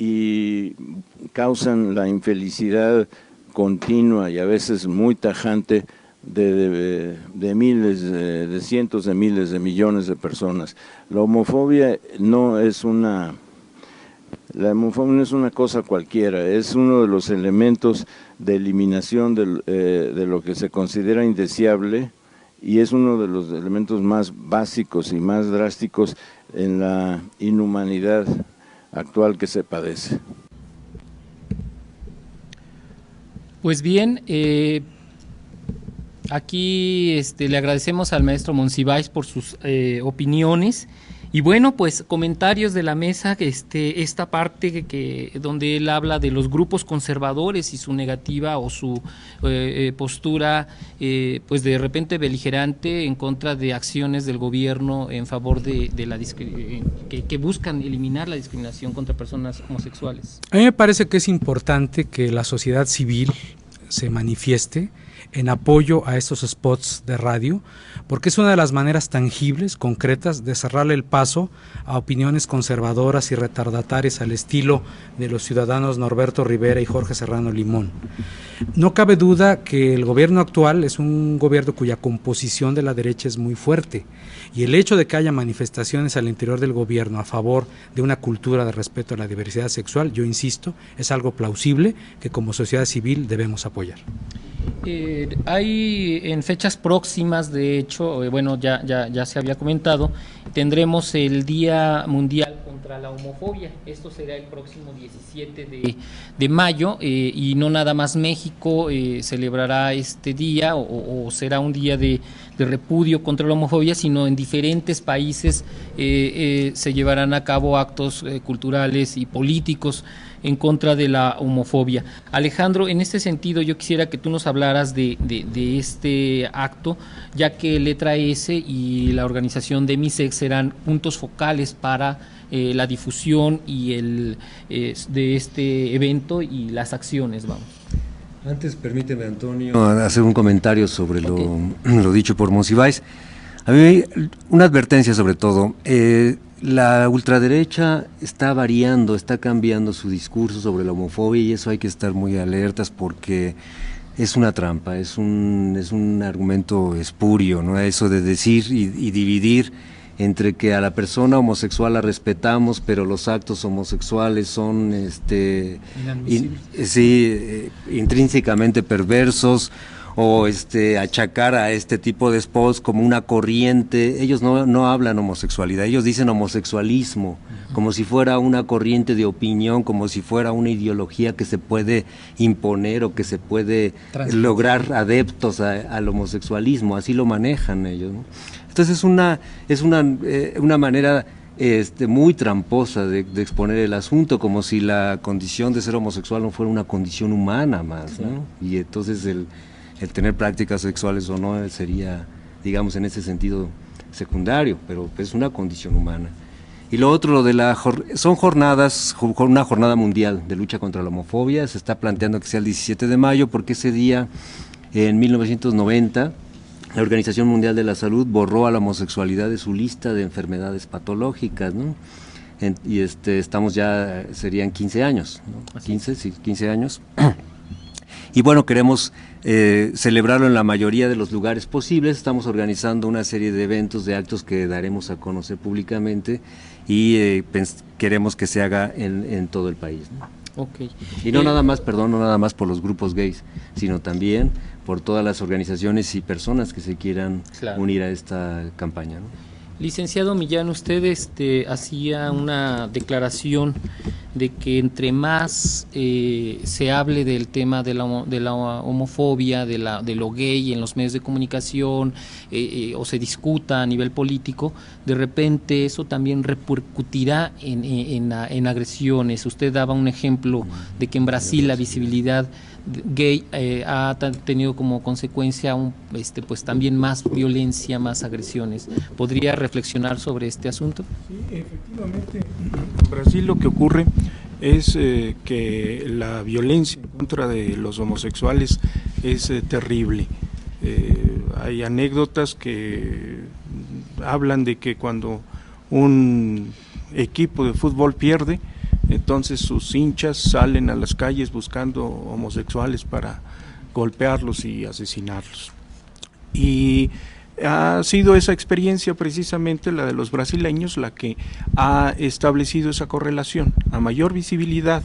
y causan la infelicidad continua y a veces muy tajante de miles, de cientos de miles de millones de personas. La homofobia no es una cosa cualquiera, es uno de los elementos de eliminación de lo que se considera indeseable, y es uno de los elementos más básicos y más drásticos en la inhumanidad actual que se padece. Pues bien, aquí le agradecemos al maestro Monsiváis por sus opiniones. Y bueno, pues comentarios de la mesa, esta parte donde él habla de los grupos conservadores y su negativa o su postura, pues de repente beligerante en contra de acciones del gobierno en favor de la que buscan eliminar la discriminación contra personas homosexuales. A mí me parece que es importante que la sociedad civil se manifieste en apoyo a estos spots de radio, porque es una de las maneras tangibles, concretas, de cerrarle el paso a opiniones conservadoras y retardatarias al estilo de los ciudadanos Norberto Rivera y Jorge Serrano Limón. No cabe duda que el gobierno actual es un gobierno cuya composición de la derecha es muy fuerte, y el hecho de que haya manifestaciones al interior del gobierno a favor de una cultura de respeto a la diversidad sexual, yo insisto, es algo plausible que como sociedad civil debemos apoyar. Hay en fechas próximas, de hecho, bueno, ya se había comentado, tendremos el Día Mundial contra la Homofobia. Esto será el próximo 17 de mayo, y no nada más México celebrará este día o será un día de repudio contra la homofobia, sino en diferentes países se llevarán a cabo actos culturales y políticos en contra de la homofobia. Alejandro, en este sentido yo quisiera que tú nos hablaras de este acto, ya que Letra S y la organización de MISEX serán puntos focales para la difusión y de este evento y las acciones, vamos. Antes, permíteme, Antonio, hacer un comentario sobre lo dicho por Monsiváis. A mí, una advertencia sobre todo. La ultraderecha está variando, está cambiando su discurso sobre la homofobia, y eso hay que estar muy alertas porque es una trampa, es un argumento espurio, ¿no? Eso de decir y dividir entre que a la persona homosexual la respetamos, pero los actos homosexuales son intrínsecamente perversos, o achacar a este tipo de spots como una corriente. Ellos no hablan homosexualidad, ellos dicen homosexualismo, como si fuera una corriente de opinión, como si fuera una ideología que se puede imponer o que se puede lograr adeptos al homosexualismo, así lo manejan ellos, ¿no? Entonces es una manera muy tramposa de exponer el asunto, como si la condición de ser homosexual no fuera una condición humana más, ¿no? Y entonces el tener prácticas sexuales o no sería, digamos, en ese sentido secundario, pero es una condición humana. Y lo otro, son jornadas, una jornada mundial de lucha contra la homofobia. Se está planteando que sea el 17 de mayo, porque ese día, en 1990, la Organización Mundial de la Salud borró a la homosexualidad de su lista de enfermedades patológicas, ¿no? Y estamos ya, serían 15 años, ¿no? 15 años. Y bueno, queremos celebrarlo en la mayoría de los lugares posibles. Estamos organizando una serie de eventos, de actos que daremos a conocer públicamente, y queremos que se haga en todo el país, ¿no? Okay. Y no nada más por los grupos gays, sino también por todas las organizaciones y personas que se quieran unir a esta campaña, ¿no? Licenciado Millán, usted hacía una declaración de que entre más se hable del tema de la homofobia, de lo gay en los medios de comunicación, o se discuta a nivel político, de repente eso también repercutirá en agresiones. Usted daba un ejemplo de que en Brasil la visibilidad gay ha tenido como consecuencia pues también más violencia, más agresiones. ¿Podría reflexionar sobre este asunto? Sí, efectivamente, en Brasil lo que ocurre es que la violencia en contra de los homosexuales es terrible. Hay anécdotas que hablan de que cuando un equipo de fútbol pierde, entonces sus hinchas salen a las calles buscando homosexuales para golpearlos y asesinarlos. Y ha sido esa experiencia precisamente la de los brasileños la que ha establecido esa correlación. A mayor visibilidad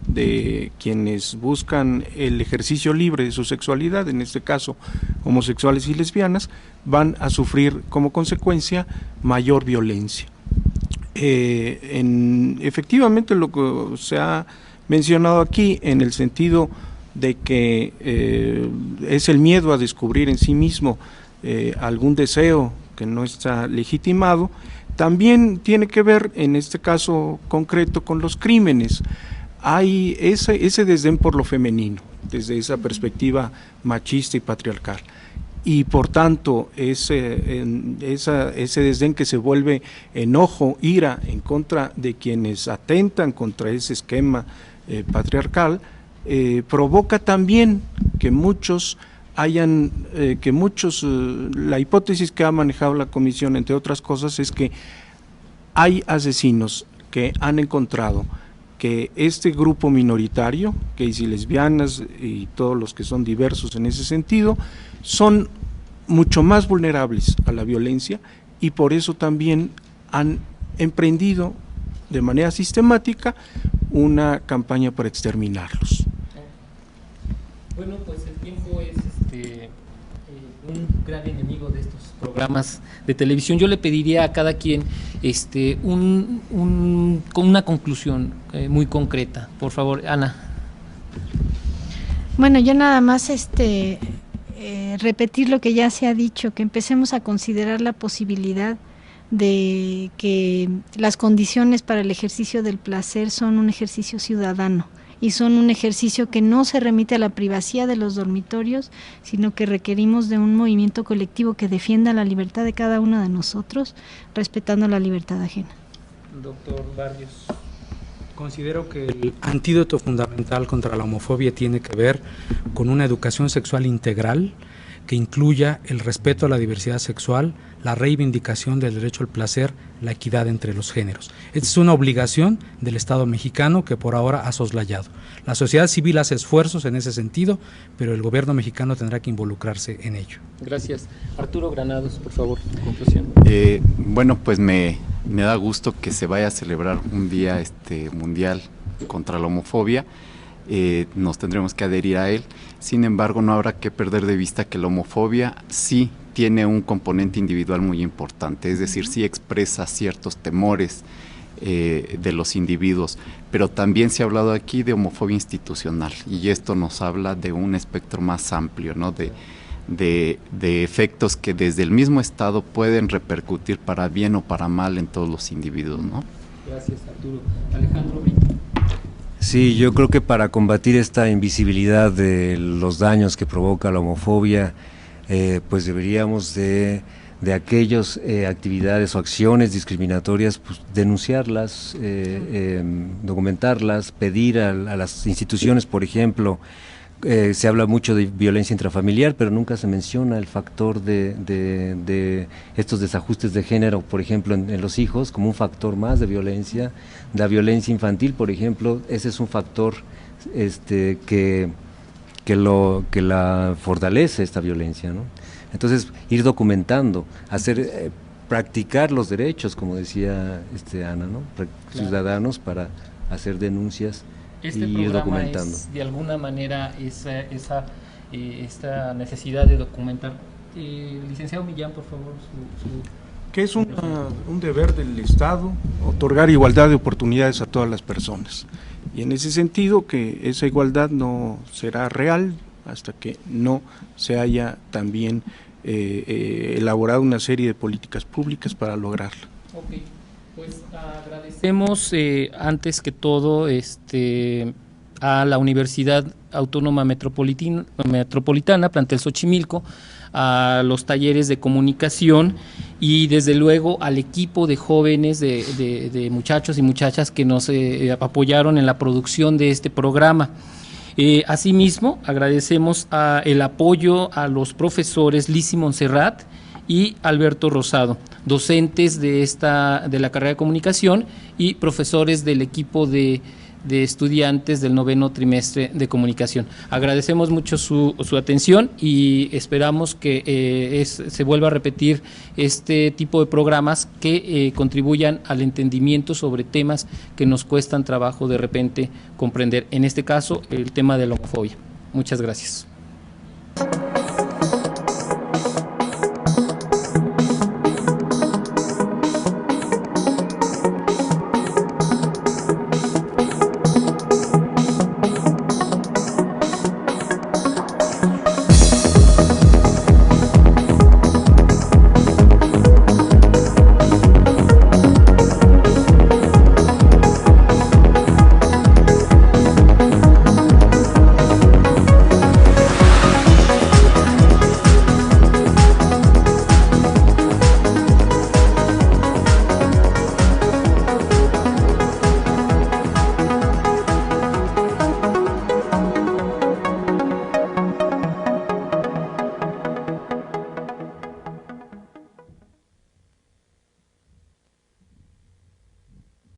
de quienes buscan el ejercicio libre de su sexualidad, en este caso homosexuales y lesbianas, van a sufrir como consecuencia mayor violencia. Efectivamente lo que se ha mencionado aquí en el sentido de que es el miedo a descubrir en sí mismo algún deseo que no está legitimado, también tiene que ver en este caso concreto con los crímenes. Hay ese desdén por lo femenino, desde esa perspectiva machista y patriarcal, y por tanto ese desdén que se vuelve enojo, ira en contra de quienes atentan contra ese esquema patriarcal, provoca también que muchos la hipótesis que ha manejado la comisión, entre otras cosas, es que hay asesinos que han encontrado que este grupo minoritario, gays y lesbianas y todos los que son diversos en ese sentido, son mucho más vulnerables a la violencia y por eso también han emprendido de manera sistemática una campaña para exterminarlos. Bueno, pues el tiempo es un gran enemigo de estos programas de televisión. Yo le pediría a cada quien con una conclusión muy concreta. Por favor, Ana. Bueno, yo nada más repetir lo que ya se ha dicho, que empecemos a considerar la posibilidad de que las condiciones para el ejercicio del placer son un ejercicio ciudadano y son un ejercicio que no se remite a la privacidad de los dormitorios, sino que requerimos de un movimiento colectivo que defienda la libertad de cada uno de nosotros, respetando la libertad ajena. Doctor Barrios. Considero que el antídoto fundamental contra la homofobia tiene que ver con una educación sexual integral que incluya el respeto a la diversidad sexual, la reivindicación del derecho al placer, la equidad entre los géneros. Esta es una obligación del Estado mexicano que por ahora ha soslayado. La sociedad civil hace esfuerzos en ese sentido, pero el gobierno mexicano tendrá que involucrarse en ello. Gracias. Arturo Granados, por favor, tu conclusión. Bueno, pues me da gusto que se vaya a celebrar un día mundial contra la homofobia. Nos tendremos que adherir a él. Sin embargo, no habrá que perder de vista que la homofobia sí tiene un componente individual muy importante, es decir, sí expresa ciertos temores de los individuos, pero también se ha hablado aquí de homofobia institucional y esto nos habla de un espectro más amplio, ¿no? de efectos que desde el mismo Estado pueden repercutir para bien o para mal en todos los individuos, ¿no? Gracias, Arturo. Alejandro. Sí, yo creo que para combatir esta invisibilidad de los daños que provoca la homofobia, pues deberíamos de aquellas actividades o acciones discriminatorias, pues denunciarlas, documentarlas, pedir a las instituciones, por ejemplo. Se habla mucho de violencia intrafamiliar, pero nunca se menciona el factor de estos desajustes de género, por ejemplo, en los hijos, como un factor más de violencia. La violencia infantil, por ejemplo, ese es un factor que la fortalece, esta violencia, ¿no? Entonces, ir documentando, practicar los derechos, como decía Ana, ¿no? Claro. Ciudadanos para hacer denuncias. Este y programa documentando. Es de alguna manera esta necesidad de documentar. Licenciado Millán, por favor. Que es un deber del Estado otorgar igualdad de oportunidades a todas las personas. Y en ese sentido que esa igualdad no será real hasta que no se haya también elaborado una serie de políticas públicas para lograrlo. Okay. Pues agradecemos antes que todo a la Universidad Autónoma Metropolitana, Plantel Xochimilco, a los talleres de comunicación y desde luego al equipo de jóvenes, de muchachos y muchachas que nos apoyaron en la producción de este programa. Asimismo, agradecemos el apoyo a los profesores Lizy Montserrat y Alberto Rosado, docentes de la carrera de comunicación y profesores del equipo de estudiantes del 9º trimestre de comunicación. Agradecemos mucho su atención y esperamos que se vuelva a repetir este tipo de programas que contribuyan al entendimiento sobre temas que nos cuestan trabajo de repente comprender. En este caso, el tema de la homofobia. Muchas gracias.